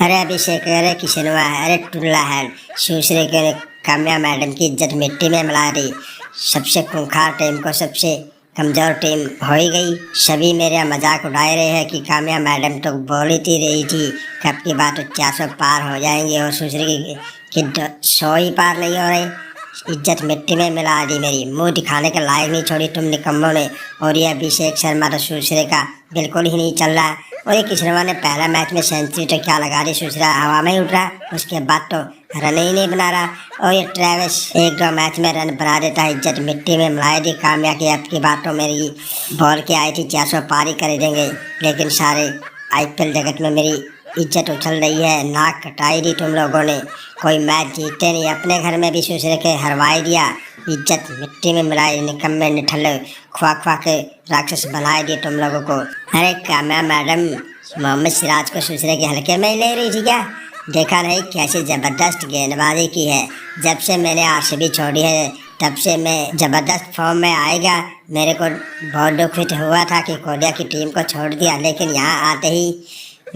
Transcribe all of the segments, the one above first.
अरे अभिषेक, अरे किशनवा, अरे टुल्ला है। दूसरे के काम्या मैडम की इज्जत मिट्टी में मिला रही। सबसे खूंखार टीम को सबसे कमज़ोर टीम हो ही गई। सभी मेरा मजाक उड़ाए रहे हैं कि काम्या मैडम तो बोल ही रही थी कब की बात 400 पार हो जाएंगे और दूसरे की 100 ही पार नहीं हो रही। इज्जत मिट्टी में मिला दी मेरी, मुंह दिखाने के लायक नहीं छोड़ी तुम निकम्मों ने। और ये अभिषेक शर्मा तो दूसरे का बिल्कुल ही नहीं चल रहा। और ये किशनवा ने पहला मैच में सेंचुरी तो क्या लगा दी, दूसरा हवा में ही उठ रहा, उसके बाद तो रन ही नहीं बना रहा। और ये ट्रेविस 1-2 मैच में रन बना देता है। इज्जत मिट्टी में मिलाई दी काम्या की। अब की बात तो मेरी बॉल के आई थी 400 पार ही कर देंगे, लेकिन सारे आईपीएल जगत में मेरी इज्जत उछल रही है। नाक कटाई दी तुम लोगों ने, कोई मैच जीते नहीं, अपने घर में भी दूसरे के हरवाई दिया। इज्जत मिट्टी में मिलाई, निकम्मे निठल्ले खुआ खुआ के राक्षस बनाए दिए तुम लोगों को। अरे काम्या मैडम मोहम्मद सिराज को दूसरे के हल्के में ले रही थी क्या? देखा नहीं कैसी ज़बरदस्त गेंदबाजी की है। जब से मैंने आरसीबी छोड़ी है तब से मैं ज़बरदस्त फॉर्म में आएगा। मेरे को बहुत दुख हुआ था कि कोहलिया की टीम को छोड़ दिया, लेकिन यहाँ आते ही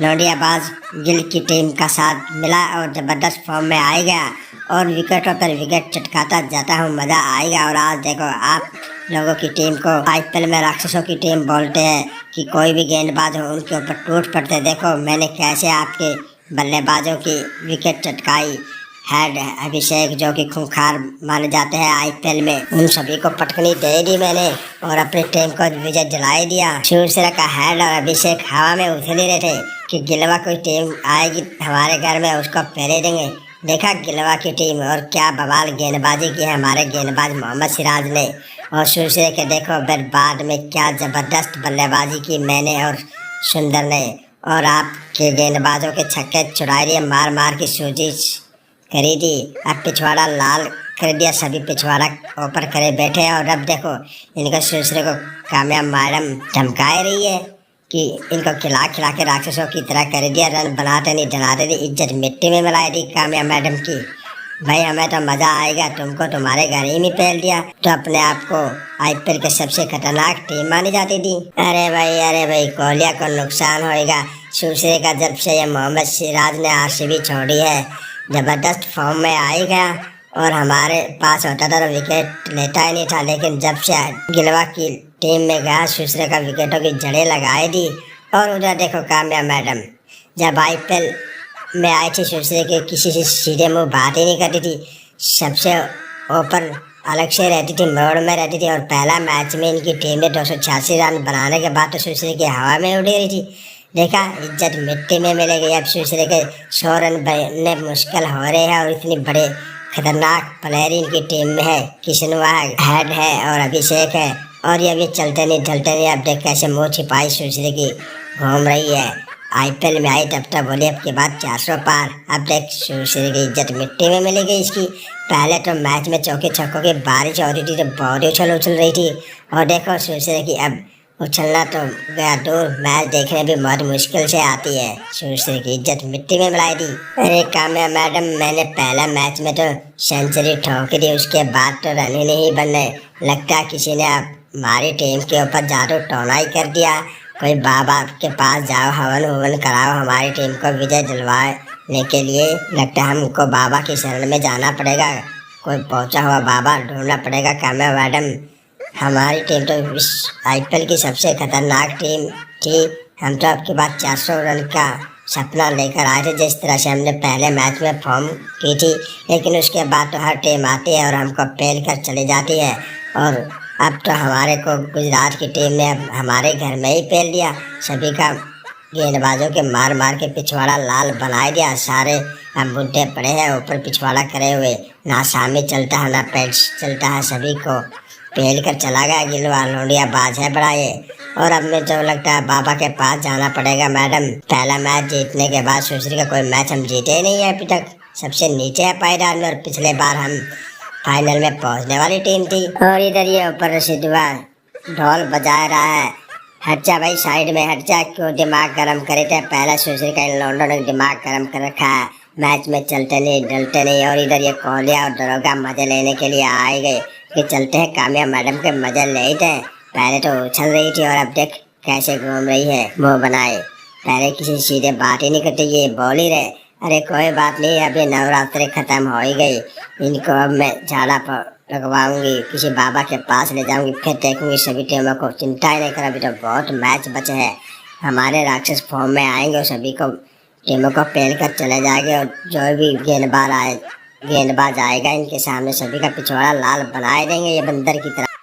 लौंडियाबाज गिल की टीम का साथ मिला और ज़बरदस्त फॉर्म में आ गया और विकेटों पर विकेट चटकाता जाता हूँ, मज़ा आएगा। और आज देखो आप लोगों की टीम को आईपीएल में राक्षसों की टीम बोलते हैं कि कोई भी गेंदबाज हो उनके ऊपर टूट पड़ते। देखो मैंने कैसे आपके बल्लेबाजों की विकेट चटकाई। हेड अभिषेक जो कि खूंखार माने जाते हैं आईपीएल में, उन सभी को पटकनी दे दी मैंने और अपनी टीम को विजय दिलाई दिया। शिवसेना का हेड और अभिषेक हवा में उछल ही रहे थे कि गिलवा कोई टीम आएगी हमारे घर में उसको पहले देंगे। देखा गिलवा की टीम और क्या बवाल गेंदबाजी की है हमारे गेंदबाज मोहम्मद सिराज ने। और दूसरे के देखो बाद में क्या ज़बरदस्त बल्लेबाजी की मैंने और सुंदर ने। और आपके गेंदबाजों के छक्के छुड़ाए दिए, मार मार की सूजी करी थी। अब पिछवाड़ा लाल कर दिया, सभी पिछवाड़ा ऊपर करे बैठे। और अब देखो इनको दूसरे को काम्या मैडम धमकाए रही है कि इनको खिला खिला के राक्षसों की तरह कर दिया, रन बनाते नहीं डलाते नहीं, इज्जत मिट्टी में मिलाई दी काम्या मैडम की। भाई हमें तो मज़ा आएगा, तुमको तुम्हारे घर ही में पहल दिया तो अपने आप को आईपीएल के सबसे खतरनाक टीम मानी जाती थी। अरे भाई कोहलिया को नुकसान होएगा। दूसरे का जब से ये मोहम्मद सिराज ने आरसीबी छोड़ी है ज़बरदस्त फॉर्म में आएगा और हमारे पास होता था तो विकेट लेता ही नहीं था, लेकिन जब से गिलवा की टीम में गया दूसरे का विकेटों की जड़ें लगाई दी। और उधर देखो काम्या मैडम जब आईपीएल में आई थी दूसरे के किसी से सीधे मुंह बात ही नहीं करती थी, सबसे ऊपर अलग से रहती थी, मोड़ में रहती थी। और पहला मैच में इनकी टीम ने 286 रन बनाने के बाद तो दूसरे की हवा में उड़ी रही थी। देखा इज्जत मिट्टी में मिलेगी। अब दूसरे के 100 रन बनने मुश्किल हो रहे हैं और इतनी बड़े खतरनाक प्लेयर इनकी टीम में है। किशनवा हेड है और अभिषेक है और ये अभी चलते नहीं ढलते नहीं। अब देख कैसे मुँह छिपाई दूसरे की घूम रही है। आईपीएल में आई तब तक बोली अब के बाद 400 पार। अब देख दूसरे की इज्जत मिट्टी में मिलेगी इसकी। पहले तो मैच में चौके छक्कों की बारिश हो रही थी तो बहुत उछल रही थी और देखो दूसरे की अब उछलना तो गया दूर, मैच देखने भी बहुत मुश्किल से आती है। दूसरे की इज्जत मिट्टी में मिलाई दी। अरे काम्या मैडम मैंने पहला मैच में तो सेंचुरी ठोक दी, उसके बाद तो रन ही नहीं बनने लगता। किसी ने अब हमारी टीम के ऊपर जादू टोना ही कर दिया। कोई बाबा के पास जाओ, हवन कराओ हमारी टीम को विजय दिलवाने के लिए। लगता है हमको बाबा की शरण में जाना पड़ेगा, कोई पहुंचा हुआ बाबा ढूंढना पड़ेगा। काम्या मैडम हमारी टीम तो इस आईपीएल की सबसे खतरनाक टीम थी। हम तो आपके बाद 400 रन का सपना लेकर आए थे जिस तरह से हमने पहले मैच में फॉर्म की थी, लेकिन उसके बाद तो हर टीम आती है और हमको पेल कर चली जाती है। और अब तो हमारे को गुजरात की टीम ने अब हमारे घर में ही पेल दिया, सभी का गेंदबाजों के मार मार के पिछवाड़ा लाल बनाए दिया। सारे अब बुढ़े पड़े हैं ऊपर पिछवाड़ा करे हुए, ना सामने चलता है ना पैड चलता है, सभी को पेल कर चला गया गिलवा। लौंडियाबाज है बड़ा ये। और अब मैं जो लगता है बाबा के पास जाना पड़ेगा मैडम। पहला मैच जीतने के बाद दूसरे का कोई मैच हम जीते ही नहीं है अभी तक, सबसे नीचे है पायदान में। और पिछले बार हम फाइनल में पहुंचने वाली टीम थी। और इधर ये ऊपर रशीदवा ढोल बजा रहा है, हट जा भाई साइड में हट जा, क्यों दिमाग गर्म करे थे। पहला दूसरे का इन लौंडों ने दिमाग गर्म कर रखा है, मैच में चलते नहीं डलते नहीं। और इधर ये कोहलिया और दरोगा मजे लेने के लिए आए गए कि चलते हैं काम्या मैडम के मजे ले थे। पहले तो उछल रही थी और अब देख कैसे घूम रही है मुंह बनाए। पहले किसी सीधे बात ही नहीं करते, ये बोल ही रहे। अरे कोई बात नहीं, अभी नवरात्रि खत्म हो ही गई, इनको अब मैं झाड़ा लगवाऊंगी, किसी बाबा के पास ले जाऊंगी, फिर देखूंगी सभी टीमों को। चिंता ही नहीं कर, अभी तो बहुत मैच बचे हैं। हमारे राक्षस फॉर्म में आएंगे और सभी को टीमों को पेल कर चले जाएंगे, और जो भी गेंदबाज आएगा इनके सामने सभी का पिछवाड़ा लाल बनाए देंगे, ये बंदर की तरह।